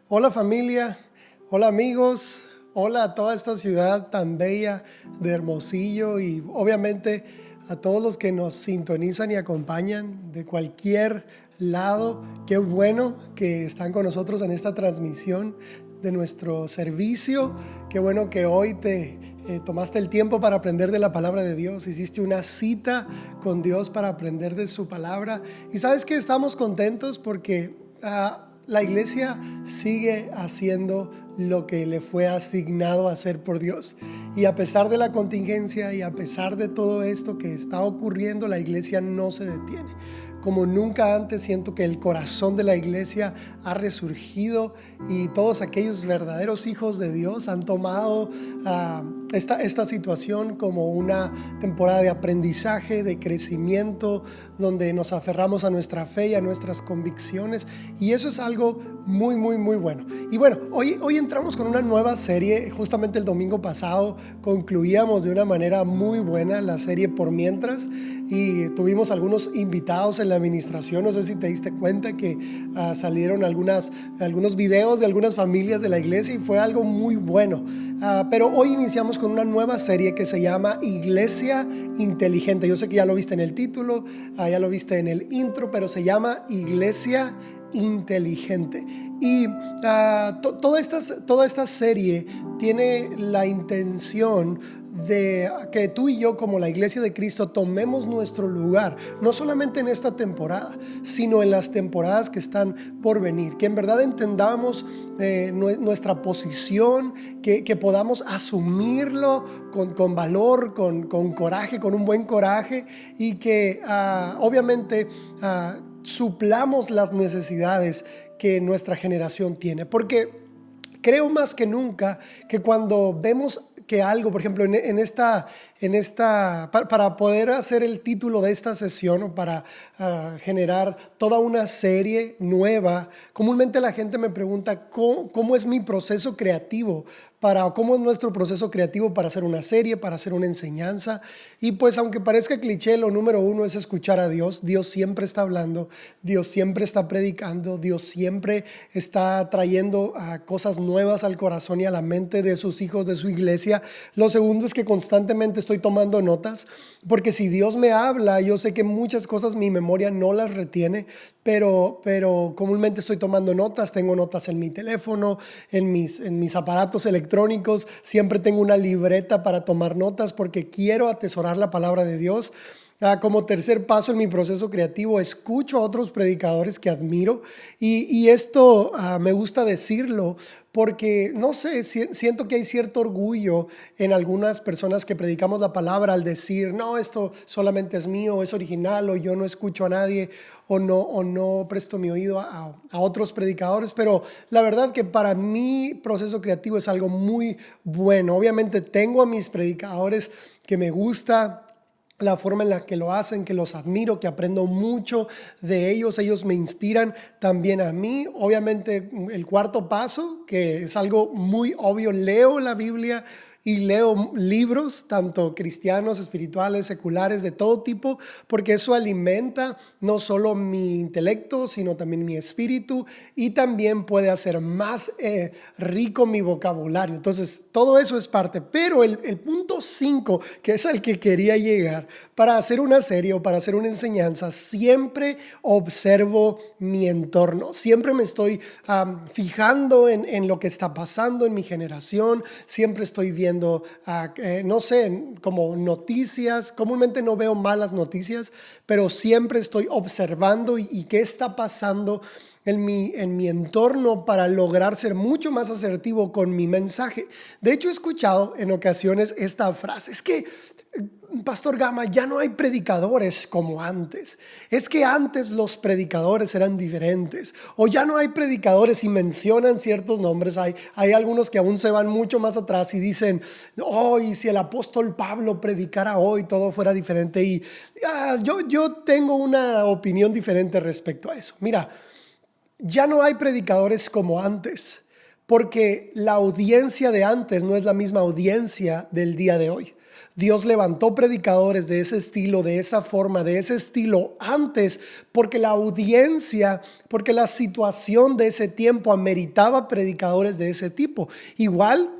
Hola familia, hola amigos, hola a toda esta ciudad tan bella de Hermosillo y obviamente a todos los que nos sintonizan y acompañan de cualquier lado. Qué bueno que están con nosotros en esta transmisión de nuestro servicio. Qué bueno que hoy te tomaste el tiempo para aprender de la palabra de Dios. Hiciste una cita con Dios para aprender de su palabra. Y sabes que estamos contentos porque la iglesia sigue haciendo lo que le fue asignado a hacer por Dios. Y a pesar de la contingencia y a pesar de todo esto que está ocurriendo, la iglesia no se detiene. Como nunca antes siento que el corazón de la iglesia ha resurgido y todos aquellos verdaderos hijos de Dios han tomado esta situación como una temporada de aprendizaje, de crecimiento, donde nos aferramos a nuestra fe y a nuestras convicciones, y eso es algo muy bueno. Y bueno, hoy entramos con una nueva serie. Justamente el domingo pasado concluíamos de una manera muy buena la serie Por Mientras y tuvimos algunos invitados en la administración. No sé si te diste cuenta que salieron algunos videos de algunas familias de la iglesia y fue algo muy bueno. Pero hoy iniciamos con una nueva serie que se llama Iglesia Inteligente. Yo sé que ya lo viste en el título, ya lo viste en el intro, pero se llama Iglesia Inteligente. Y toda esta serie tiene la intención de que tú y yo, como la iglesia de Cristo, tomemos nuestro lugar, no solamente en esta temporada, sino en las temporadas que están por venir, que en verdad entendamos nuestra posición, que podamos asumirlo con valor, con coraje, con un buen coraje, y que obviamente suplamos las necesidades que nuestra generación tiene. Porque creo más que nunca que cuando vemos que algo, por ejemplo, para poder hacer el título de esta sesión o para generar toda una serie nueva, comúnmente la gente me pregunta cómo es mi proceso creativo, cómo es nuestro proceso creativo para hacer una serie, para hacer una enseñanza. Y pues aunque parezca cliché, lo número uno es escuchar a Dios. Dios siempre está hablando, Dios siempre está predicando, Dios siempre está trayendo cosas nuevas al corazón y a la mente de sus hijos, de su iglesia. Lo segundo es que constantemente estoy tomando notas, porque si Dios me habla, yo sé que muchas cosas mi memoria no las retiene, pero comúnmente estoy tomando notas. Tengo notas en mi teléfono, en mis aparatos electrónicos. Siempre tengo una libreta para tomar notas porque quiero atesorar la palabra de Dios. Como tercer paso en mi proceso creativo, escucho a otros predicadores que admiro, y esto me gusta decirlo porque, no sé, siento que hay cierto orgullo en algunas personas que predicamos la palabra al decir, no, esto solamente es mío, es original, o yo no escucho a nadie, o no presto mi oído a otros predicadores. Pero la verdad que para mi proceso creativo es algo muy bueno. Obviamente tengo a mis predicadores que me gusta la forma en la que lo hacen, que los admiro, que aprendo mucho de ellos. Ellos me inspiran también a mí. Obviamente el cuarto paso, que es algo muy obvio, leo la Biblia y leo libros, tanto cristianos, espirituales, seculares, de todo tipo, porque eso alimenta no solo mi intelecto, sino también mi espíritu, y también puede hacer más rico mi vocabulario. Entonces, todo eso es parte. Pero el punto 5, que es al que quería llegar, para hacer una serie o para hacer una enseñanza, siempre observo mi entorno. Siempre me estoy fijando en lo que está pasando en mi generación. Siempre estoy viendo no sé, como noticias. Comúnmente no veo malas noticias, pero siempre estoy observando y qué está pasando en mi entorno para lograr ser mucho más asertivo con mi mensaje. De hecho, he escuchado en ocasiones esta frase: es que, Pastor Gama, ya no hay predicadores como antes. Es que antes los predicadores eran diferentes. O ya no hay predicadores, y mencionan ciertos nombres. Hay algunos que aún se van mucho más atrás y dicen, y si el apóstol Pablo predicara hoy, todo fuera diferente. Y yo tengo una opinión diferente respecto a eso. Mira, ya no hay predicadores como antes, porque la audiencia de antes no es la misma audiencia del día de hoy. Dios levantó predicadores de ese estilo, de esa forma, de ese estilo antes, porque la audiencia, porque la situación de ese tiempo ameritaba predicadores de ese tipo. Igual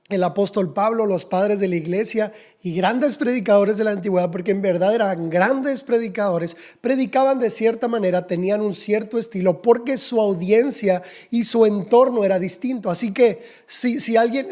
el apóstol Pablo, los padres de la iglesia y grandes predicadores de la antigüedad, porque en verdad eran grandes predicadores, predicaban de cierta manera, tenían un cierto estilo, porque su audiencia y su entorno era distinto. Así que si alguien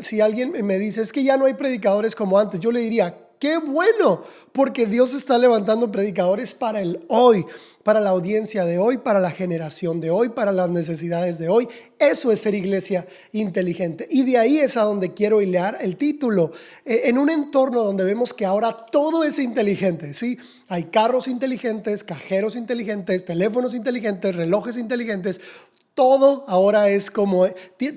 me dice, es que ya no hay predicadores como antes, yo le diría, ¡qué bueno! Porque Dios está levantando predicadores para el hoy, para la audiencia de hoy, para la generación de hoy, para las necesidades de hoy. Eso es ser iglesia inteligente. Y de ahí es a donde quiero hilar el título. En un entorno donde vemos que ahora todo es inteligente, ¿sí? Hay carros inteligentes, cajeros inteligentes, teléfonos inteligentes, relojes inteligentes. Todo ahora es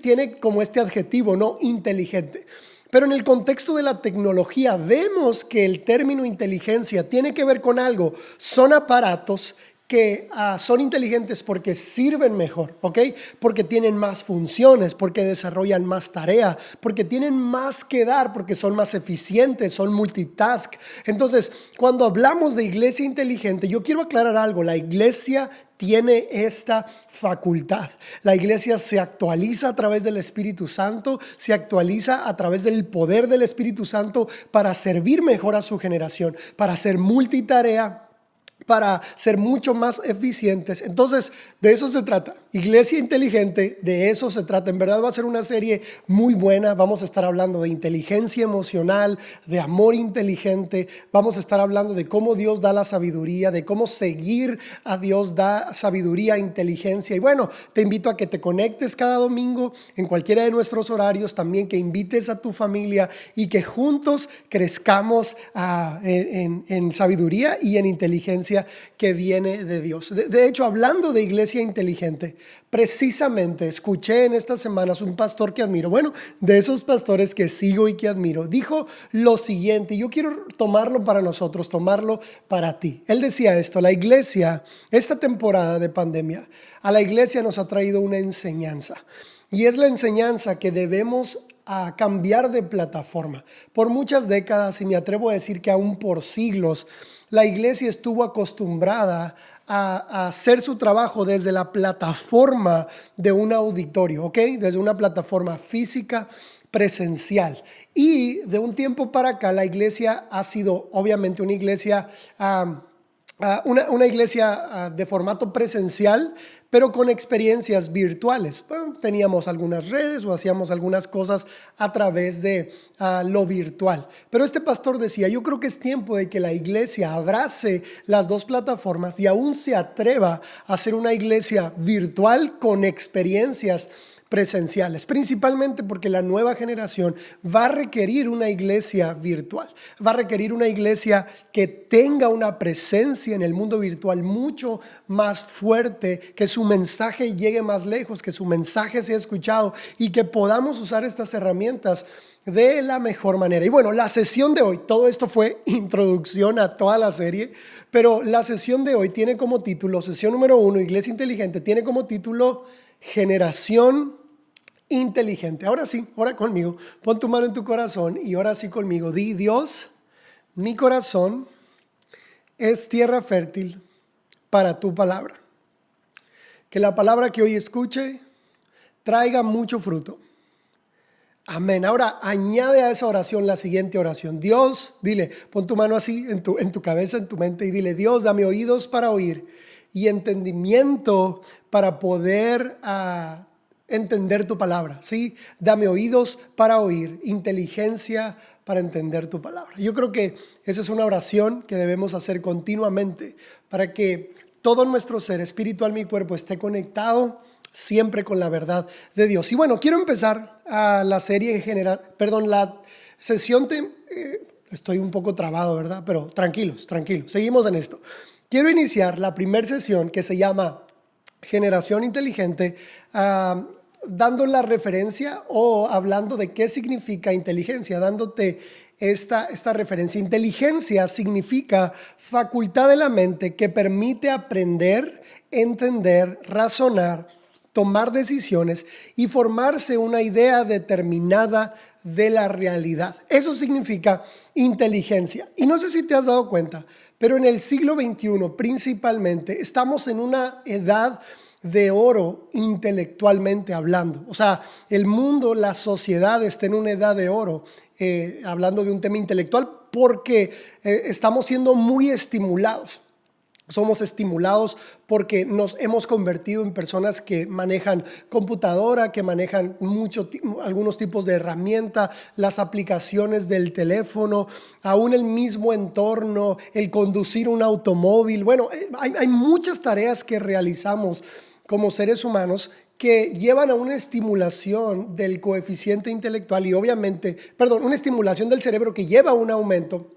tiene como este adjetivo, ¿no? Inteligente. Pero en el contexto de la tecnología vemos que el término inteligencia tiene que ver con algo. Son aparatos que son inteligentes porque sirven mejor, ¿ok? Porque tienen más funciones, porque desarrollan más tarea, porque tienen más que dar, porque son más eficientes, son multitask. Entonces, cuando hablamos de iglesia inteligente, yo quiero aclarar algo. La iglesia tiene esta facultad. La iglesia se actualiza a través del Espíritu Santo, se actualiza a través del poder del Espíritu Santo para servir mejor a su generación, para ser multitarea, para ser mucho más eficientes. Entonces, de eso se trata. Iglesia inteligente, de eso se trata. En verdad va a ser una serie muy buena. Vamos a estar hablando de inteligencia emocional, de amor inteligente. Vamos a estar hablando de cómo Dios da la sabiduría, de cómo seguir a Dios da sabiduría, inteligencia. Y bueno, te invito a que te conectes cada domingo en cualquiera de nuestros horarios. También que invites a tu familia y que juntos crezcamos en sabiduría y en inteligencia que viene de Dios. De hecho, hablando de iglesia inteligente, precisamente escuché en estas semanas un pastor que admiro, bueno, de esos pastores que sigo y que admiro, dijo lo siguiente, y yo quiero tomarlo para nosotros, tomarlo para ti. Él decía esto: la iglesia, esta temporada de pandemia, a la iglesia nos ha traído una enseñanza, y es la enseñanza que debemos a cambiar de plataforma. Por muchas décadas, y me atrevo a decir que aún por siglos, la iglesia estuvo acostumbrada a hacer su trabajo desde la plataforma de un auditorio, ¿ok? Desde una plataforma física, presencial. Y de un tiempo para acá, la iglesia ha sido obviamente una iglesia una iglesia de formato presencial, pero con experiencias virtuales. Bueno, teníamos algunas redes o hacíamos algunas cosas a través de lo virtual. Pero este pastor decía, yo creo que es tiempo de que la iglesia abrace las dos plataformas y aún se atreva a hacer una iglesia virtual con experiencias presenciales, principalmente porque la nueva generación va a requerir una iglesia virtual, va a requerir una iglesia que tenga una presencia en el mundo virtual mucho más fuerte, que su mensaje llegue más lejos, que su mensaje sea escuchado y que podamos usar estas herramientas de la mejor manera. Y bueno, la sesión de hoy, todo esto fue introducción a toda la serie, pero la sesión de hoy tiene como título, sesión número 1, Iglesia Inteligente, tiene como título Generación Inteligente. Ahora sí, ora conmigo, pon tu mano en tu corazón y ora así conmigo. Di: Dios, mi corazón es tierra fértil para tu palabra. Que la palabra que hoy escuche traiga mucho fruto. Amén. Ahora añade a esa oración la siguiente oración. Dios, dile, pon tu mano así en tu cabeza, en tu mente y dile: Dios, dame oídos para oír y entendimiento para poder entender tu palabra, ¿sí? Dame oídos para oír, inteligencia para entender tu palabra. Yo creo que esa es una oración que debemos hacer continuamente para que todo nuestro ser, espíritu, alma y cuerpo, esté conectado siempre con la verdad de Dios. Y bueno, quiero empezar la serie la sesión estoy un poco trabado, ¿verdad? Pero tranquilos, seguimos en esto. Quiero iniciar la primera sesión que se llama Generación Inteligente, dando la referencia o hablando de qué significa inteligencia, dándote esta referencia. Inteligencia significa facultad de la mente que permite aprender, entender, razonar, tomar decisiones y formarse una idea determinada de la realidad. Eso significa inteligencia. Y no sé si te has dado cuenta, pero en el siglo XXI principalmente estamos en una edad de oro intelectualmente hablando. O sea, el mundo, la sociedad está en una edad de oro, hablando de un tema intelectual, porque estamos siendo muy estimulados. Somos estimulados porque nos hemos convertido en personas que manejan computadora, que manejan algunos tipos de herramienta, las aplicaciones del teléfono, aún el mismo entorno, el conducir un automóvil. Bueno, hay muchas tareas que realizamos como seres humanos que llevan a una estimulación del coeficiente intelectual y obviamente, una estimulación del cerebro que lleva a un aumento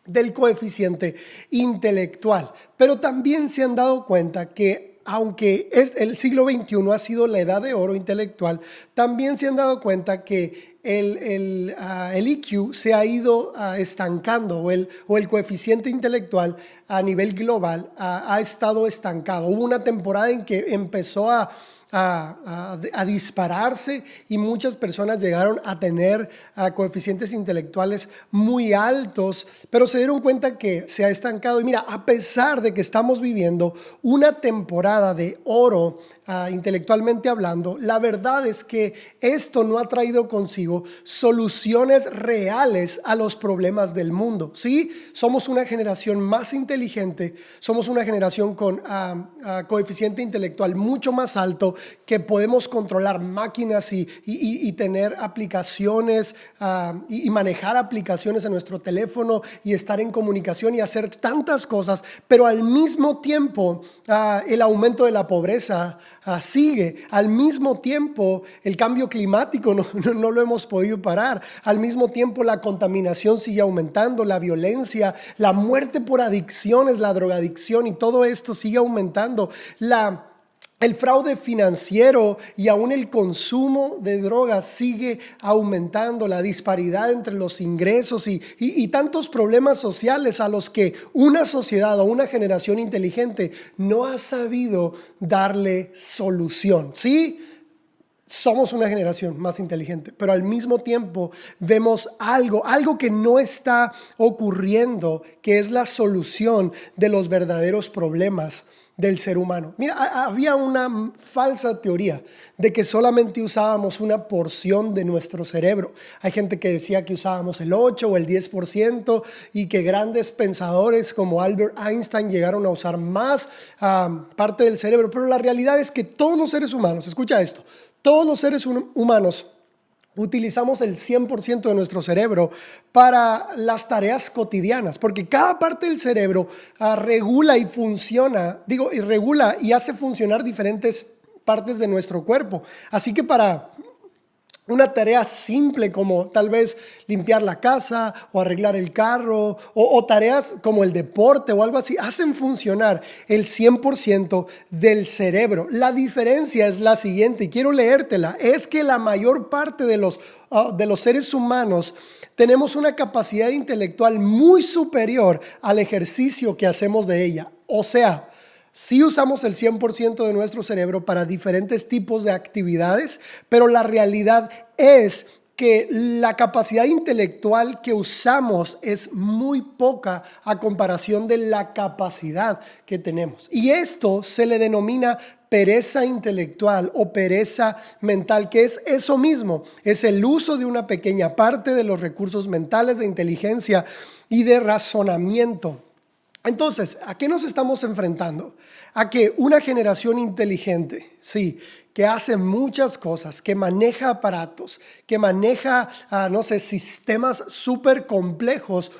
del coeficiente intelectual. Pero también se han dado cuenta que aunque el siglo XXI ha sido la edad de oro intelectual, también se han dado cuenta que el IQ se ha ido estancando o el coeficiente intelectual a nivel global ha estado estancado. Hubo una temporada en que empezó a dispararse y muchas personas llegaron a tener coeficientes intelectuales muy altos, pero se dieron cuenta que se ha estancado. Y mira, a pesar de que estamos viviendo una temporada de oro intelectualmente hablando, la verdad es que esto no ha traído consigo soluciones reales a los problemas del mundo. Sí, somos una generación más inteligente, somos una generación con coeficiente intelectual mucho más alto, que podemos controlar máquinas y tener aplicaciones y manejar aplicaciones en nuestro teléfono y estar en comunicación y hacer tantas cosas, pero al mismo tiempo el aumento de la pobreza sigue. Al mismo tiempo el cambio climático no lo hemos podido parar. Al mismo tiempo la contaminación sigue aumentando, la violencia, la muerte por adicciones, la drogadicción y todo esto sigue aumentando. El fraude financiero y aún el consumo de drogas sigue aumentando, la disparidad entre los ingresos y tantos problemas sociales a los que una sociedad o una generación inteligente no ha sabido darle solución. Sí, somos una generación más inteligente, pero al mismo tiempo vemos algo que no está ocurriendo, que es la solución de los verdaderos problemas del ser humano. Mira, había una falsa teoría de que solamente usábamos una porción de nuestro cerebro. Hay gente que decía que usábamos el 8 o el 10% y que grandes pensadores como Albert Einstein llegaron a usar más parte del cerebro. Pero la realidad es que todos los seres humanos, escucha esto, todos los seres humanos utilizamos el 100% de nuestro cerebro para las tareas cotidianas, porque cada parte del cerebro regula y regula y hace funcionar diferentes partes de nuestro cuerpo. Así que para una tarea simple como tal vez limpiar la casa o arreglar el carro o tareas como el deporte o algo así, hacen funcionar el 100% del cerebro. La diferencia es la siguiente y quiero leértela. Es que la mayor parte de los seres humanos tenemos una capacidad intelectual muy superior al ejercicio que hacemos de ella. O sea, sí usamos el 100% de nuestro cerebro para diferentes tipos de actividades, pero la realidad es que la capacidad intelectual que usamos es muy poca a comparación de la capacidad que tenemos. Y esto se le denomina pereza intelectual o pereza mental, que es eso mismo, es el uso de una pequeña parte de los recursos mentales de inteligencia y de razonamiento. Entonces, ¿a qué nos estamos enfrentando? A que una generación inteligente, sí, que hace muchas cosas, que maneja aparatos, que maneja, sistemas súper complejos,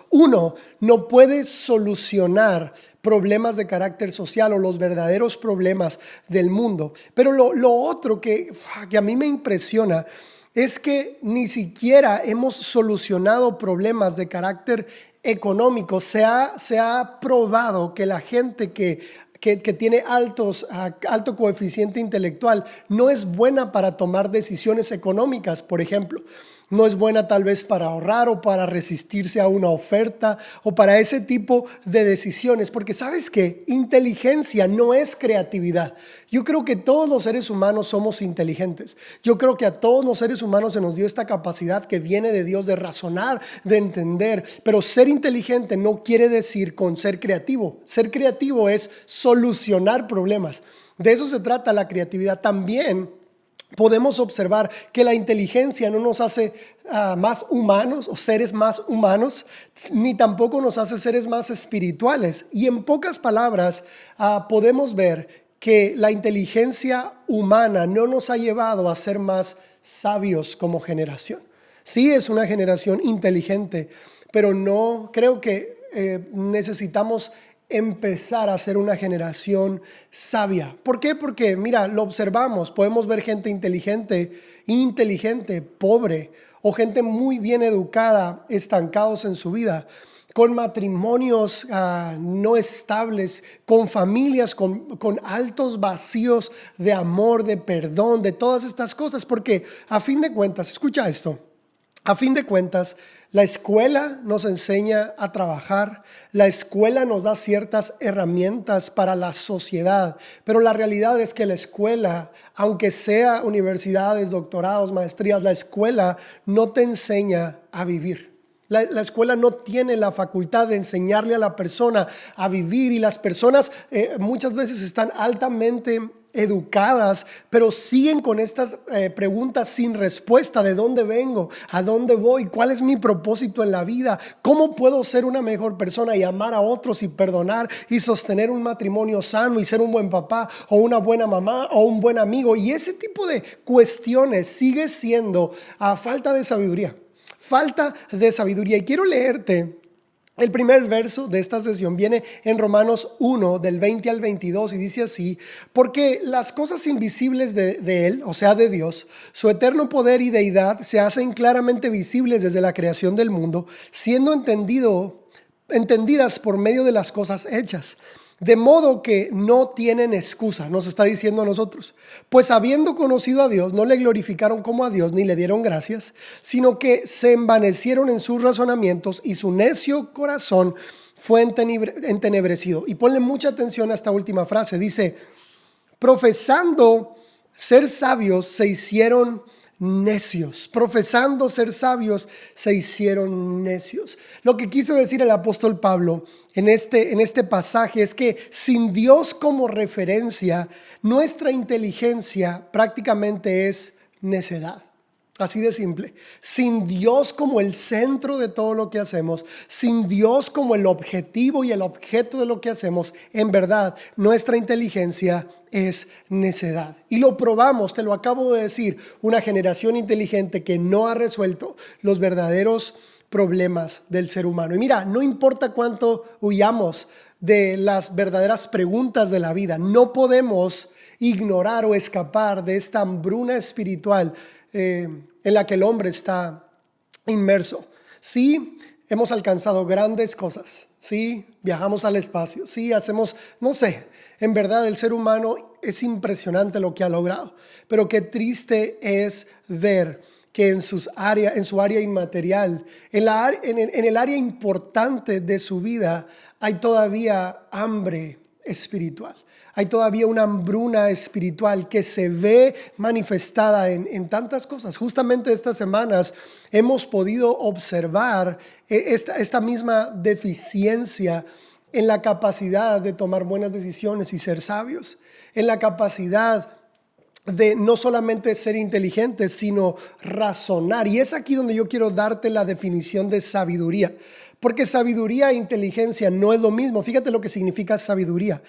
no puede solucionar problemas de carácter social o los verdaderos problemas del mundo. Pero lo otro que a mí me impresiona es que ni siquiera hemos solucionado problemas de carácter económico. Se ha probado que la gente que tiene alto coeficiente intelectual no es buena para tomar decisiones económicas, por ejemplo. no es buena tal vez para ahorrar o para resistirse a una oferta o para ese tipo de decisiones, porque ¿sabes qué? Inteligencia no es creatividad. Yo creo que todos los seres humanos somos inteligentes. Yo creo que a todos los seres humanos se nos dio esta capacidad que viene de Dios de razonar, de entender, pero ser inteligente no quiere decir con ser creativo. Ser creativo es solucionar problemas. De eso se trata la creatividad. También podemos observar que la inteligencia no nos hace más humanos o seres más humanos, ni tampoco nos hace seres más espirituales. Y en pocas palabras, podemos ver que la inteligencia humana no nos ha llevado a ser más sabios como generación. Sí, es una generación inteligente, pero no creo que necesitamos empezar a ser una generación sabia. ¿Por qué? Porque, mira, lo observamos. Podemos ver gente inteligente, pobre, o gente muy bien educada, estancados en su vida, con matrimonios no estables, con familias, con altos vacíos de amor, de perdón, de todas estas cosas. Porque a fin de cuentas, escucha esto. A fin de cuentas, la escuela nos enseña a trabajar, la escuela nos da ciertas herramientas para la sociedad, pero la realidad es que la escuela, aunque sea universidades, doctorados, maestrías, la escuela no te enseña a vivir. La escuela no tiene la facultad de enseñarle a la persona a vivir, y las personas muchas veces están altamente educadas, pero siguen con estas preguntas sin respuesta. ¿De dónde vengo? ¿A dónde voy? ¿Cuál es mi propósito en la vida? ¿Cómo puedo ser una mejor persona y amar a otros y perdonar y sostener un matrimonio sano y ser un buen papá o una buena mamá o un buen amigo? Y ese tipo de cuestiones sigue siendo falta de sabiduría. Falta de sabiduría. Y quiero leerte el primer verso de esta sesión. Viene en Romanos 1, del 20 al 22, y dice así: porque las cosas invisibles de Él, o sea, de Dios, su eterno poder y deidad, se hacen claramente visibles desde la creación del mundo, siendo entendidas por medio de las cosas hechas. De modo que no tienen excusa, nos está diciendo a nosotros. Pues habiendo conocido a Dios, no le glorificaron como a Dios ni le dieron gracias, sino que se envanecieron en sus razonamientos y su necio corazón fue entenebrecido. Y ponle mucha atención a esta última frase. Dice: profesando ser sabios, se hicieron necios. Profesando ser sabios, se hicieron necios. Lo que quiso decir el apóstol Pablo en este pasaje es que sin Dios como referencia, nuestra inteligencia prácticamente es necedad. Así de simple. Sin Dios como el centro de todo lo que hacemos, sin Dios como el objetivo y el objeto de lo que hacemos, en verdad, nuestra inteligencia es necedad. Y lo probamos, te lo acabo de decir, una generación inteligente que no ha resuelto los verdaderos problemas del ser humano. Y mira, no importa cuánto huyamos de las verdaderas preguntas de la vida, no podemos ignorar o escapar de esta hambruna espiritual en la que el hombre está inmerso. Sí, hemos alcanzado grandes cosas. Sí, viajamos al espacio. Sí, hacemos, no sé, en verdad el ser humano es impresionante lo que ha logrado. Pero qué triste es ver que en su área inmaterial, en el área importante de su vida, hay todavía hambre espiritual. Hay todavía una hambruna espiritual que se ve manifestada en tantas cosas. Justamente estas semanas hemos podido observar esta misma deficiencia en la capacidad de tomar buenas decisiones y ser sabios, en la capacidad de no solamente ser inteligentes, sino razonar. Y es aquí donde yo quiero darte la definición de sabiduría, porque sabiduría e inteligencia no es lo mismo. Fíjate lo que significa sabiduría.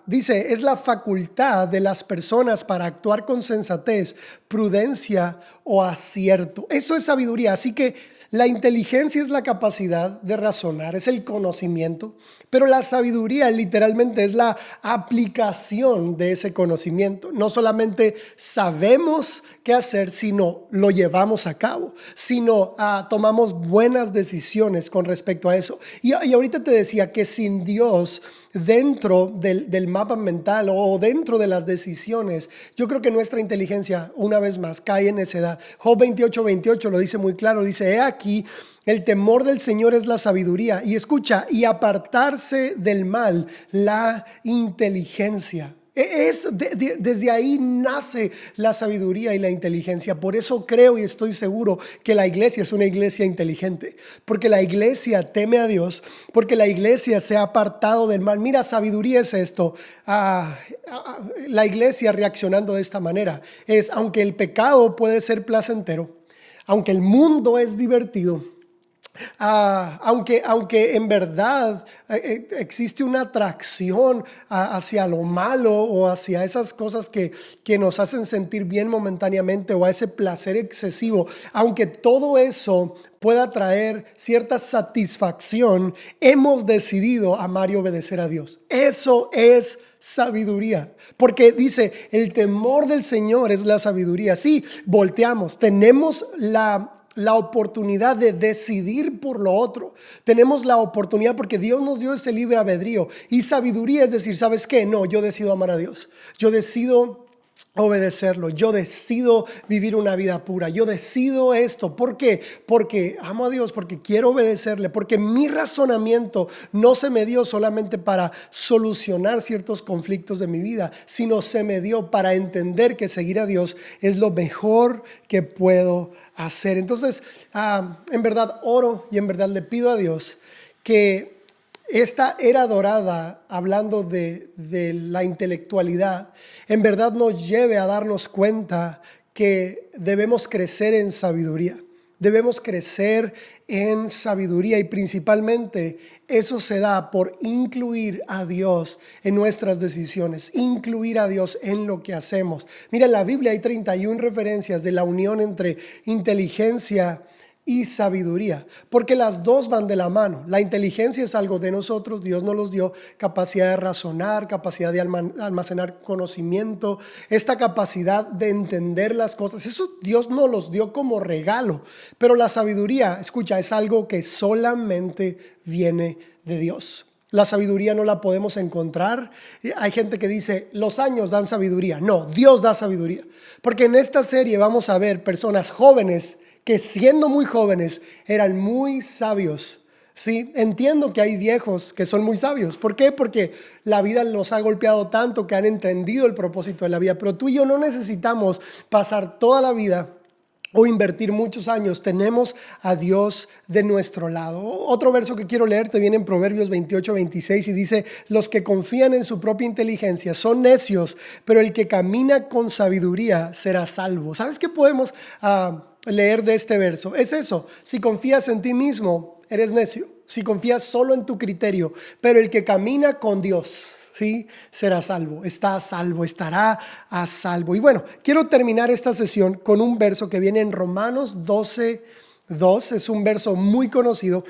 Dice, es la facultad de las personas para actuar con sensatez, prudencia o acierto. Eso es sabiduría. Así que la inteligencia es la capacidad de razonar, es el conocimiento, pero la sabiduría literalmente es la aplicación de ese conocimiento. No solamente sabemos qué hacer, sino lo llevamos a cabo, sino tomamos buenas decisiones con respecto a eso. Y ahorita te decía que sin Dios dentro del mapa mental o dentro de las decisiones, yo creo que nuestra inteligencia, una vez más, cae en necedad. Job 28:28 lo dice muy claro, dice: he aquí, el temor del Señor es la sabiduría. Y escucha, y apartarse del mal, la inteligencia. Desde ahí nace la sabiduría y la inteligencia. Por eso creo y estoy seguro que la iglesia es una iglesia inteligente, porque la iglesia teme a Dios, porque la iglesia se ha apartado del mal. Mira, sabiduría es esto. La iglesia reaccionando de esta manera es: aunque el pecado puede ser placentero, aunque el mundo es divertido, aunque en verdad existe una atracción hacia lo malo o hacia esas cosas que nos hacen sentir bien momentáneamente, o a ese placer excesivo, aunque todo eso pueda traer cierta satisfacción, hemos decidido amar y obedecer a Dios. Eso es sabiduría, porque dice: el temor del Señor es la sabiduría. Sí, volteamos, tenemos la oportunidad de decidir por lo otro. Tenemos la oportunidad porque Dios nos dio ese libre albedrío. Y sabiduría es decir: ¿sabes qué? No, yo decido amar a Dios. Yo decido obedecerlo. Yo decido vivir una vida pura. Yo decido esto. ¿Por qué? Porque amo a Dios, porque quiero obedecerle, porque mi razonamiento no se me dio solamente para solucionar ciertos conflictos de mi vida, sino se me dio para entender que seguir a Dios es lo mejor que puedo hacer. Entonces, en verdad oro y en verdad le pido a Dios que esta era dorada, hablando de la intelectualidad, en verdad nos lleve a darnos cuenta que debemos crecer en sabiduría. Debemos crecer en sabiduría, y principalmente eso se da por incluir a Dios en nuestras decisiones, incluir a Dios en lo que hacemos. Mira, en la Biblia hay 31 referencias de la unión entre inteligencia y sabiduría, porque las dos van de la mano. La inteligencia es algo de nosotros, Dios nos los dio: capacidad de razonar, capacidad de almacenar conocimiento, esta capacidad de entender las cosas. Eso Dios nos los dio como regalo. Pero la sabiduría, escucha, es algo que solamente viene de Dios. La sabiduría no la podemos encontrar. Hay gente que dice: los años dan sabiduría. No, Dios da sabiduría. Porque en esta serie vamos a ver personas jóvenes que, siendo muy jóvenes, eran muy sabios. Sí, entiendo que hay viejos que son muy sabios. ¿Por qué? Porque la vida los ha golpeado tanto que han entendido el propósito de la vida. Pero tú y yo no necesitamos pasar toda la vida o invertir muchos años. Tenemos a Dios de nuestro lado. Otro verso que quiero leerte viene en Proverbios 28:26 y dice: los que confían en su propia inteligencia son necios, pero el que camina con sabiduría será salvo. ¿Sabes qué podemos leer de este verso? Es eso: si confías en ti mismo, eres necio. Si confías solo en tu criterio, pero el que camina con Dios, ¿sí?, será salvo, está a salvo, estará a salvo. Y bueno, quiero terminar esta sesión con un verso que viene en Romanos 12:2. Es un verso muy conocido.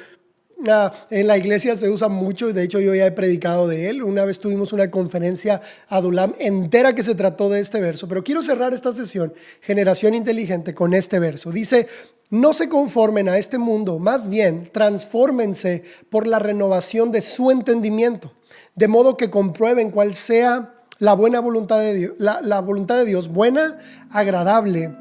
En la iglesia se usa mucho, y de hecho yo ya he predicado de él. Una vez tuvimos una conferencia Adulam entera que se trató de este verso, pero quiero cerrar esta sesión, Generación Inteligente, con este verso. Dice: no se conformen a este mundo, más bien transfórmense por la renovación de su entendimiento, de modo que comprueben cuál sea la buena voluntad de Dios, la voluntad de Dios, buena, agradable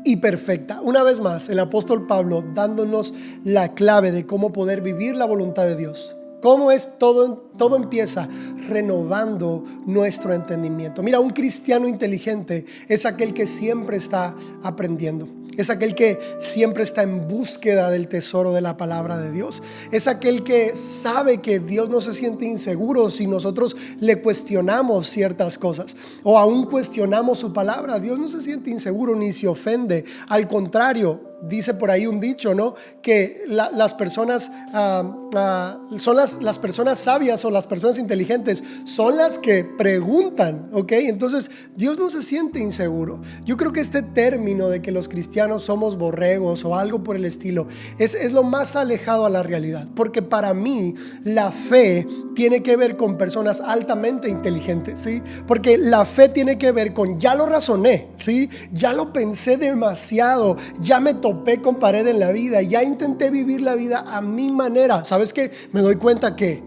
y perfecta. Una vez más, el apóstol Pablo dándonos la clave de cómo poder vivir la voluntad de Dios. ¿Cómo es? Todo empieza renovando nuestro entendimiento. Mira, un cristiano inteligente es aquel que siempre está aprendiendo. Es aquel que siempre está en búsqueda del tesoro de la palabra de Dios. Es aquel que sabe que Dios no se siente inseguro si nosotros le cuestionamos ciertas cosas o aún cuestionamos su palabra. Dios no se siente inseguro ni se ofende. Al contrario, dice por ahí un dicho, ¿no?, que las personas son las personas sabias o las personas inteligentes son las que preguntan, ¿ok? Entonces Dios no se siente inseguro. Yo creo que este término de que los cristianos somos borregos o algo por el estilo es lo más alejado a la realidad, porque para mí la fe tiene que ver con personas altamente inteligentes, ¿sí? Porque la fe tiene que ver con: ya lo razoné, ¿sí? Ya lo pensé demasiado, ya me topé con pared en la vida, ya intenté vivir la vida a mi manera. ¿Sabes qué? Me doy cuenta que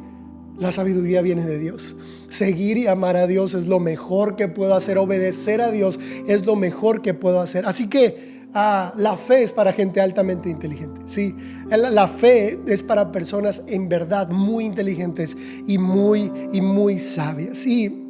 La sabiduría viene de Dios. Seguir y amar a Dios es lo mejor que puedo hacer. Obedecer a Dios es lo mejor que puedo hacer. Así que la fe es para gente altamente inteligente. Sí, la fe es para personas en verdad muy inteligentes y muy sabias. Y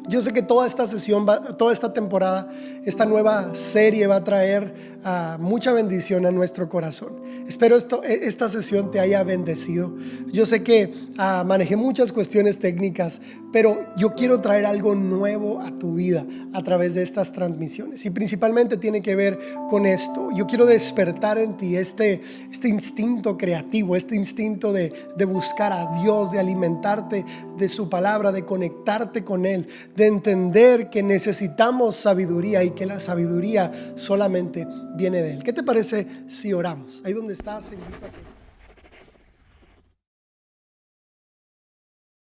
yo sé que toda esta sesión, toda esta temporada, esta nueva serie va a traer mucha bendición a nuestro corazón. Espero esta sesión te haya bendecido. Yo sé que manejé muchas cuestiones técnicas, pero yo quiero traer algo nuevo a tu vida a través de estas transmisiones. Y principalmente tiene que ver con esto. Yo quiero despertar en ti este instinto creativo, este instinto de buscar a Dios, de alimentarte de su palabra, de conectarte con Él, de entender que necesitamos sabiduría y que la sabiduría solamente viene de Él. ¿Qué te parece si oramos? Ahí donde estás, te invito a que